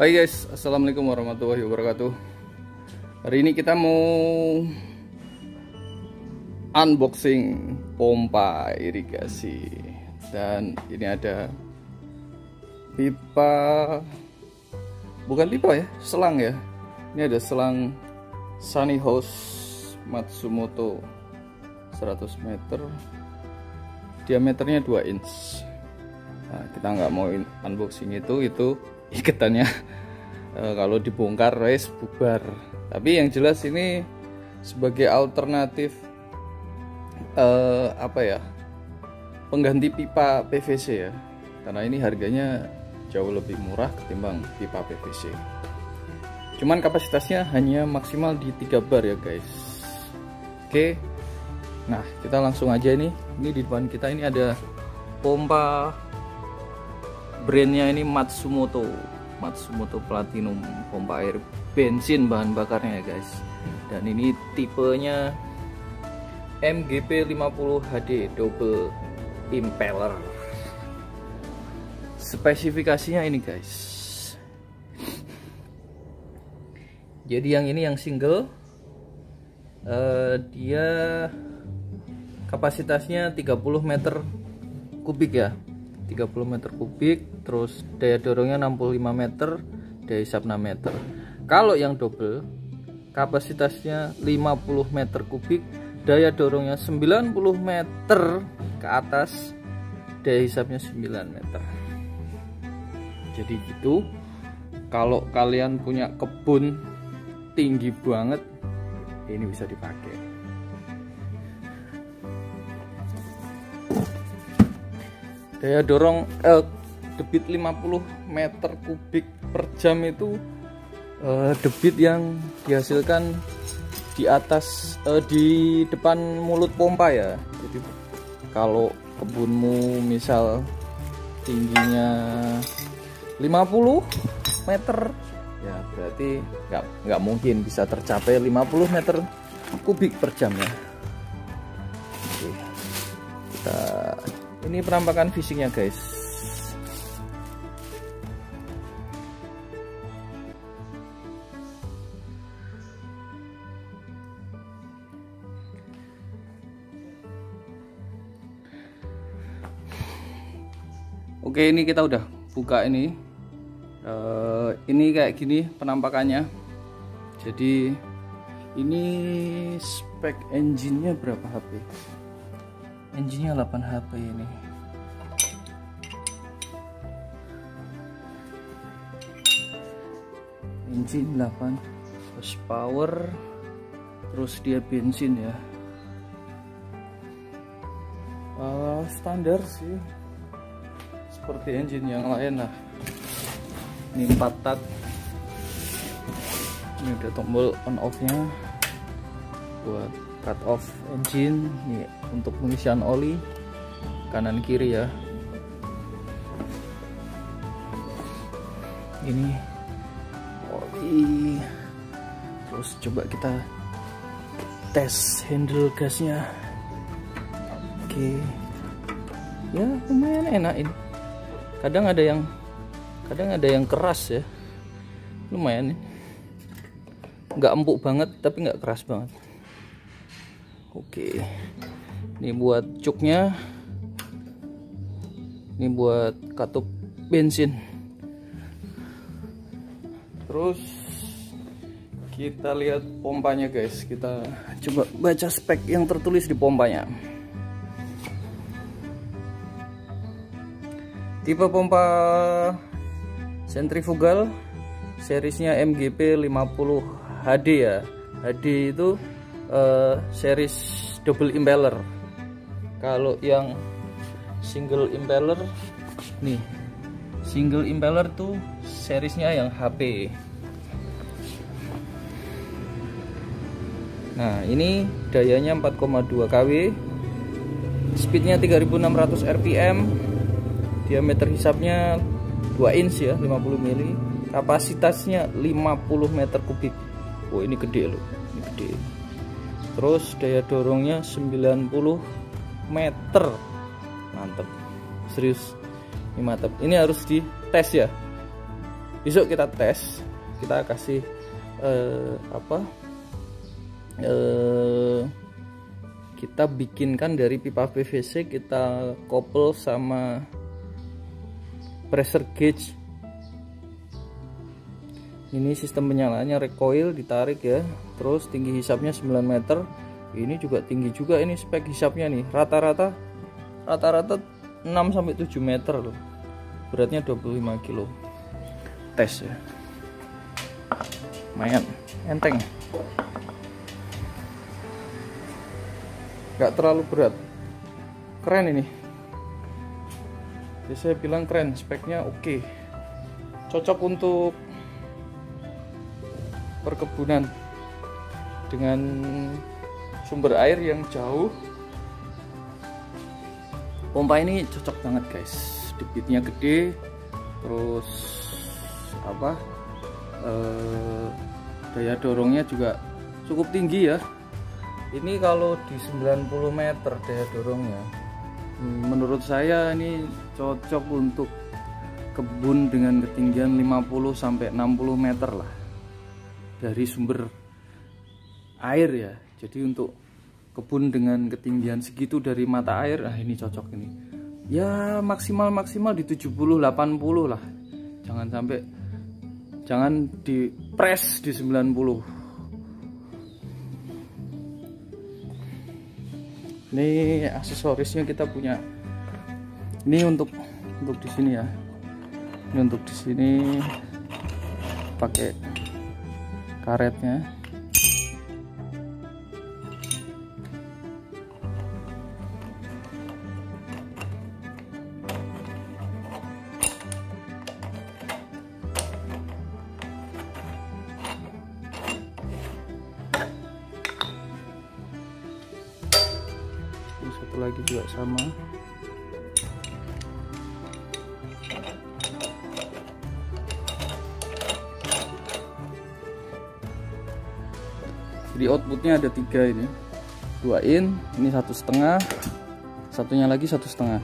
Hai guys, assalamualaikum warahmatullahi wabarakatuh. Hari ini kita mau unboxing pompa irigasi. Dan ini ada pipa, bukan pipa ya, selang ya. Ini ada selang Sunny House Matsumoto 100 meter, diameternya 2 inch. Nah, kita nggak mau unboxing itu ikatannya kalau dibongkar guys bubar. Tapi yang jelas ini sebagai alternatif pengganti pipa PVC ya, karena ini harganya jauh lebih murah ketimbang pipa PVC. Cuman kapasitasnya hanya maksimal di 3 bar ya guys. Oke, nah kita langsung aja. Ini di depan kita ini ada pompa, brandnya ini Matsumoto Platinum, pompa air bensin bahan bakarnya ya guys. Dan ini tipenya MGP 50 HD double impeller. Spesifikasinya ini guys. Jadi yang ini yang single, dia kapasitasnya 30 meter kubik ya, 30 meter kubik, terus daya dorongnya 65 meter, daya hisap 6 meter. Kalau yang double kapasitasnya 50 meter kubik, daya dorongnya 90 meter ke atas, daya hisapnya 9 meter. Jadi gitu, kalau kalian punya kebun tinggi banget, ini bisa dipakai. Daya dorong debit 50 meter kubik per jam itu debit yang dihasilkan di atas di depan mulut pompa ya. Jadi kalau kebunmu misal tingginya 50 meter ya, berarti nggak mungkin bisa tercapai 50 meter kubik per jamnya. Oke, ini penampakan fishingnya guys. Oke, ini kita udah buka ini. Ini kayak gini penampakannya. Jadi ini spek engine-nya berapa HP? Engine-nya 8 HP ini. Engine 8 horsepower, terus dia bensin ya. Standar sih, seperti engine yang lain lah. Ini 4 tat. Ini udah tombol on off-nya buat cut off engine. Ini untuk pengisian oli kanan kiri ya. Ini oli. Terus coba kita tes handle gasnya. Oke, ya lumayan enak ini. Kadang ada yang keras ya, lumayan nih. Nggak empuk banget tapi nggak keras banget. Oke, ini buat cuknya, ini buat katup bensin. Terus kita lihat pompanya guys. Kita coba baca spek yang tertulis di pompanya. Tipe pompa sentrifugal, serisnya MGP 50 HD ya. HD itu series double impeller. Kalau yang single impeller, nih single impeller tuh serisnya yang HP. Nah ini dayanya 4,2 kW, speednya 3600 rpm, diameter hisapnya 2 inch ya, 50 mili, kapasitasnya 50 meter kubik. Oh ini gede loh, ini gede. Terus daya dorongnya 90 meter, mantep, serius, ini mantep. Ini harus dites ya, Besok kita tes, kita kasih kita bikinkan dari pipa PVC, kita couple sama pressure gauge. Ini sistem penyalaannya recoil, ditarik ya, terus tinggi hisapnya 9 meter. Ini juga tinggi juga, ini spek hisapnya nih, rata-rata 6-7 meter loh, beratnya 25 kilo. Tes ya, lumayan enteng, nggak terlalu berat, keren ini. Jadi saya bilang keren, speknya oke, cocok untuk perkebunan dengan sumber air yang jauh. Pompa ini cocok banget guys, debitnya gede, terus daya dorongnya juga cukup tinggi ya. Ini kalau di 90 meter daya dorongnya, menurut saya ini cocok untuk kebun dengan ketinggian 50-60 meter lah dari sumber air ya. Jadi untuk kebun dengan ketinggian segitu dari mata air, nah ini cocok ini. Ya maksimal di 70-80 lah. Jangan di press di 90. Ini aksesorisnya kita punya. Ini untuk di sini ya. Ini untuk di sini pakai karetnya. Satu lagi juga sama. Jadi outputnya ada 3 ini, 2 in, ini 1,5, satunya lagi 1,5.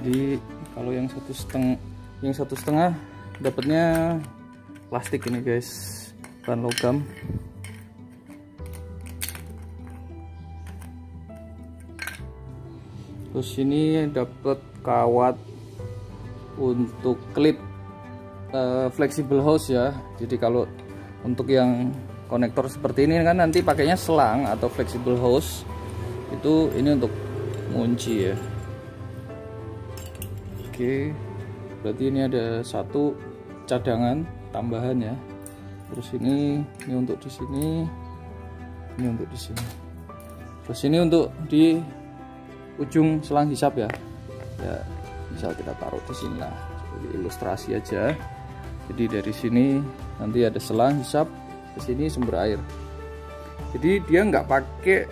Jadi kalau yang 1,5 dapatnya plastik ini guys, bukan logam. Terus ini dapat kawat untuk klip flexible hose ya. Jadi kalau untuk yang konektor seperti ini kan nanti pakainya selang atau flexible hose, itu ini untuk ngunci ya. Oke, berarti ini ada 1 cadangan tambahan ya. Terus ini untuk di sini, ini untuk di sini. Terus ini untuk di ujung selang hisap ya. Ya, misal kita taruh di sini lah, sebagai ilustrasi aja. Jadi dari sini nanti ada selang hisap, ke sini sumber air. Jadi dia nggak pakai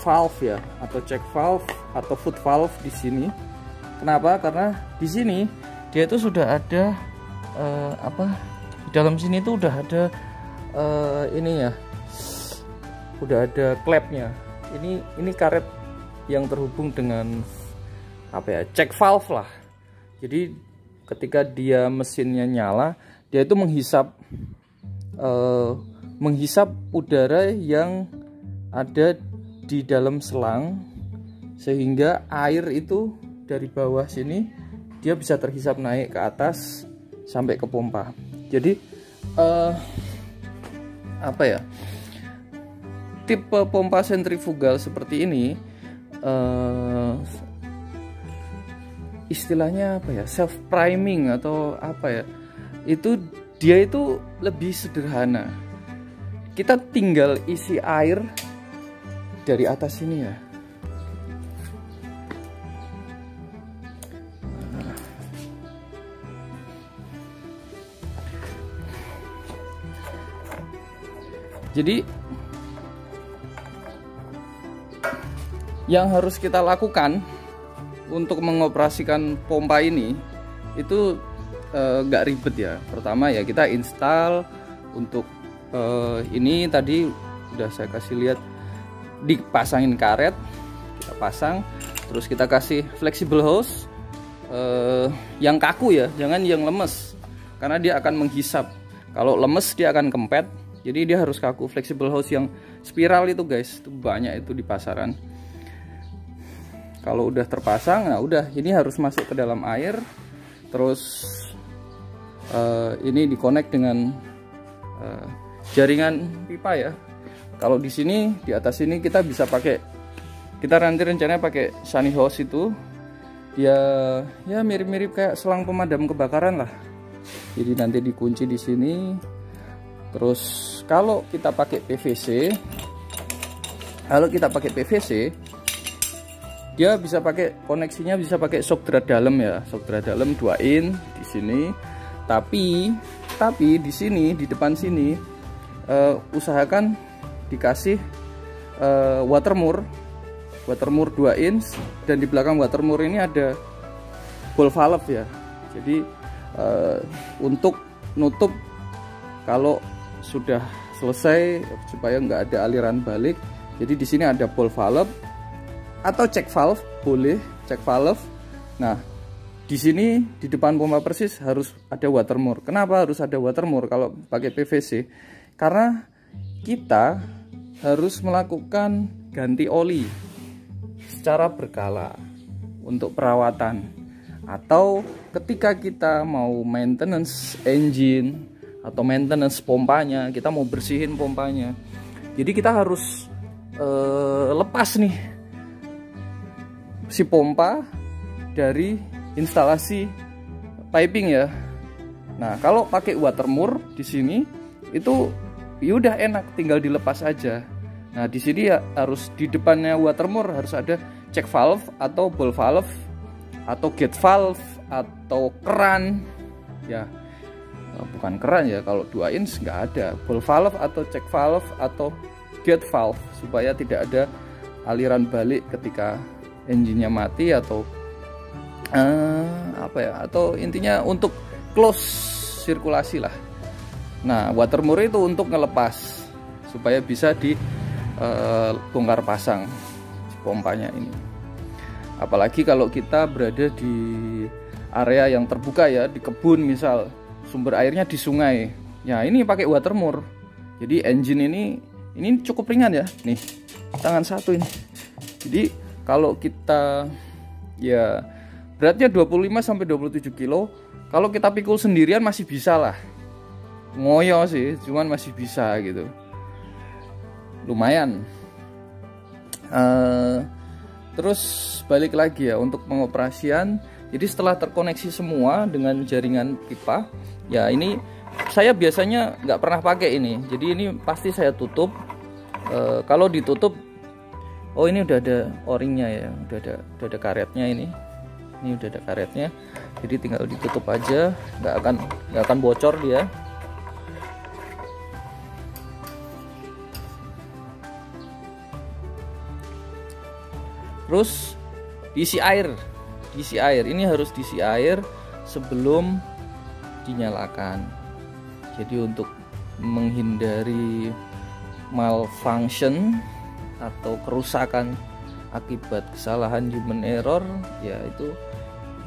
valve ya, atau check valve atau foot valve di sini. Kenapa? Karena di sini dia itu sudah ada di dalam sini tuh udah ada ini ya, udah ada klepnya. Ini karet yang terhubung dengan check valve lah. Jadi ketika dia mesinnya nyala, dia itu menghisap udara yang ada di dalam selang, sehingga air itu dari bawah sini dia bisa terhisap naik ke atas sampai ke pompa. Jadi tipe pompa sentrifugal seperti ini istilahnya self priming atau itu dia itu lebih sederhana. Kita tinggal isi air dari atas sini ya. Jadi yang harus kita lakukan untuk mengoperasikan pompa ini itu nggak ribet ya. Pertama ya kita install untuk ini tadi udah saya kasih lihat dipasangin karet, kita pasang, terus kita kasih flexible hose yang kaku ya, jangan yang lemes, karena dia akan menghisap. Kalau lemes dia akan kempet, jadi dia harus kaku. Flexible hose yang spiral itu guys, itu banyak itu di pasaran. Kalau udah terpasang, nah udah, ini harus masuk ke dalam air, terus ini dikonek dengan jaringan pipa ya. Kalau di sini, di atas ini kita bisa pakai, kita nanti rencananya pakai sunny hose itu, dia ya mirip-mirip kayak selang pemadam kebakaran lah. Jadi nanti dikunci di sini. Terus kalau kita pakai PVC, dia bisa pakai koneksinya, bisa pakai shock drat dalam ya, shock drat dalam 2 in di sini. Tapi di sini, di depan sini usahakan dikasih watermur 2 in, dan di belakang watermur ini ada ball valve ya. Jadi untuk nutup kalau sudah selesai, supaya nggak ada aliran balik. Jadi di sini ada ball valve atau check valve, boleh check valve. Nah, di sini di depan pompa persis harus ada watermur. Kenapa harus ada watermur kalau pakai PVC? Karena kita harus melakukan ganti oli secara berkala untuk perawatan, atau ketika kita mau maintenance engine atau maintenance pompanya, kita mau bersihin pompanya. Jadi kita harus lepas nih si pompa dari instalasi piping ya. Nah, kalau pakai watermur di sini itu yaudah enak, tinggal dilepas aja. Nah, di sini ya harus di depannya watermur harus ada check valve atau ball valve atau gate valve atau keran ya. Bukan keran ya, kalau 2 inch nggak ada. Ball valve atau check valve atau gate valve, supaya tidak ada aliran balik ketika engine-nya mati atau apa ya, atau intinya untuk close sirkulasi lah. Nah, watermur itu untuk ngelepas supaya bisa dibongkar pasang pompanya ini. Apalagi kalau kita berada di area yang terbuka ya, di kebun misal, sumber airnya di sungai. Ya, ini pakai watermur. Jadi engine ini cukup ringan ya. Nih, tangan satu ini. Jadi kalau kita ya beratnya 25 sampai 27 kilo, kalau kita pikul sendirian masih bisa lah. Ngoyo sih, cuman masih bisa gitu. Lumayan. Terus balik lagi ya untuk pengoperasian. Jadi setelah terkoneksi semua dengan jaringan pipa, ya ini saya biasanya nggak pernah pakai ini. Jadi ini pasti saya tutup. Kalau ditutup, oh ini udah ada o-ringnya ya, udah ada karetnya ini udah ada karetnya. Jadi tinggal ditutup aja, nggak akan bocor dia. Terus diisi air. Ini harus diisi air sebelum dinyalakan. Jadi untuk menghindari malfunction atau kerusakan akibat kesalahan human error, ya itu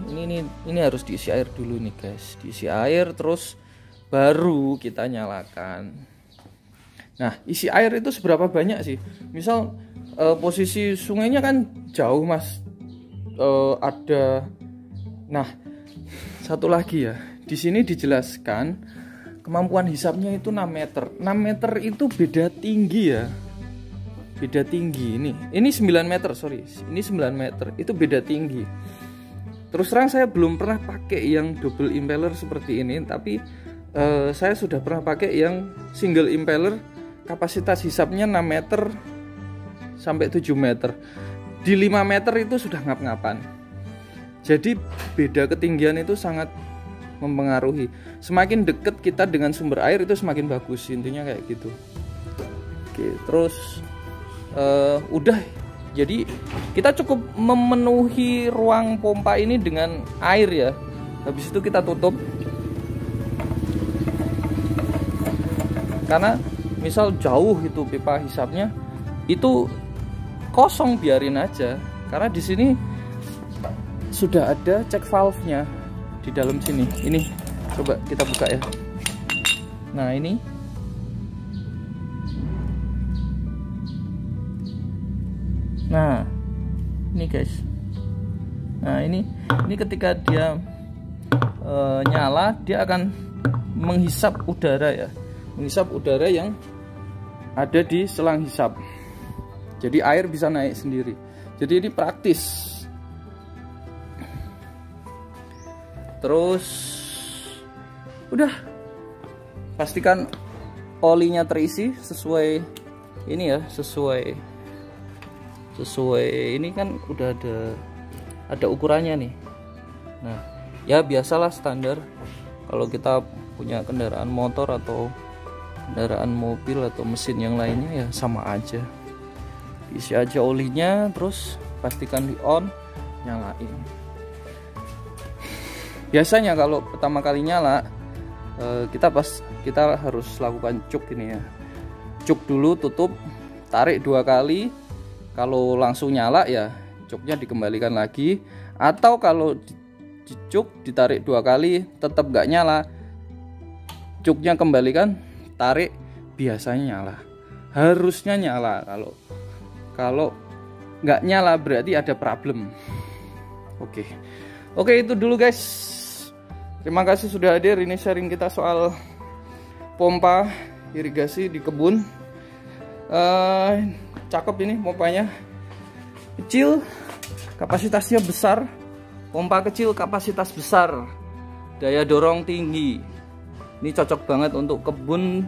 ini harus diisi air dulu nih guys. Diisi air terus baru kita nyalakan. Nah, isi air itu seberapa banyak sih? Misal posisi sungainya kan jauh mas, nah satu lagi ya, di sini dijelaskan kemampuan hisapnya itu 6 meter. 6 meter itu beda tinggi ya, beda tinggi. Ini 9 meter, sorry, ini 9 meter, itu beda tinggi. Terus terang saya belum pernah pakai yang double impeller seperti ini, tapi saya sudah pernah pakai yang single impeller, kapasitas hisapnya 6 meter sampai 7 meter. Di 5 meter itu sudah ngap-ngapan. Jadi beda ketinggian itu sangat mempengaruhi. Semakin dekat kita dengan sumber air itu semakin bagus, intinya kayak gitu. Oke, terus udah, jadi kita cukup memenuhi ruang pompa ini dengan air ya. Habis itu kita tutup. Karena misal jauh itu pipa hisapnya, itu kosong biarin aja, karena di sini sudah ada cek valve-nya di dalam sini. Ini coba kita buka ya. Nah ini, nah ini guys, nah ini ketika dia nyala, dia akan menghisap udara ya, menghisap udara yang ada di selang hisap. Jadi air bisa naik sendiri. Jadi ini praktis. Terus udah, pastikan olinya terisi sesuai ini ya, sesuai ini kan udah ada ukurannya nih. Nah ya biasalah standar kalau kita punya kendaraan motor atau kendaraan mobil atau mesin yang lainnya ya sama aja. Isi aja olinya, terus pastikan di on, nyalain. Biasanya kalau pertama kali nyala, kita harus lakukan cuk ini ya. Cuk dulu, tutup, tarik 2 kali. Kalau langsung nyala ya cuknya dikembalikan lagi. Atau kalau dicuk ditarik 2 kali tetap gak nyala, cuknya kembalikan, tarik, biasanya nyala. Harusnya nyala. Kalau nggak nyala berarti ada problem. Oke, itu dulu guys. Terima kasih sudah hadir. Ini sharing kita soal pompa irigasi di kebun. Cakep ini pompanya, kecil, kapasitasnya besar. Pompa kecil, kapasitas besar, daya dorong tinggi. Ini cocok banget untuk kebun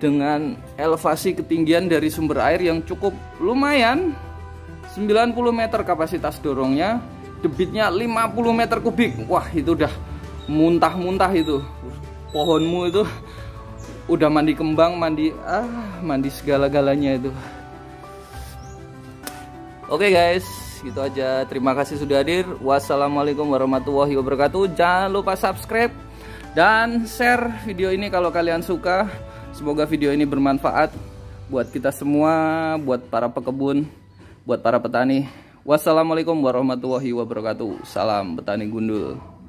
dengan elevasi ketinggian dari sumber air yang cukup lumayan. 90 meter kapasitas dorongnya, debitnya 50 meter kubik. Wah itu udah muntah-muntah itu. Pohonmu itu udah mandi kembang, mandi segala-galanya itu. Oke guys, gitu aja. Terima kasih sudah hadir. Wassalamualaikum warahmatullahi wabarakatuh. Jangan lupa subscribe dan share video ini kalau kalian suka. Semoga video ini bermanfaat buat kita semua, buat para pekebun, buat para petani. Wassalamualaikum warahmatullahi wabarakatuh. Salam petani gundul.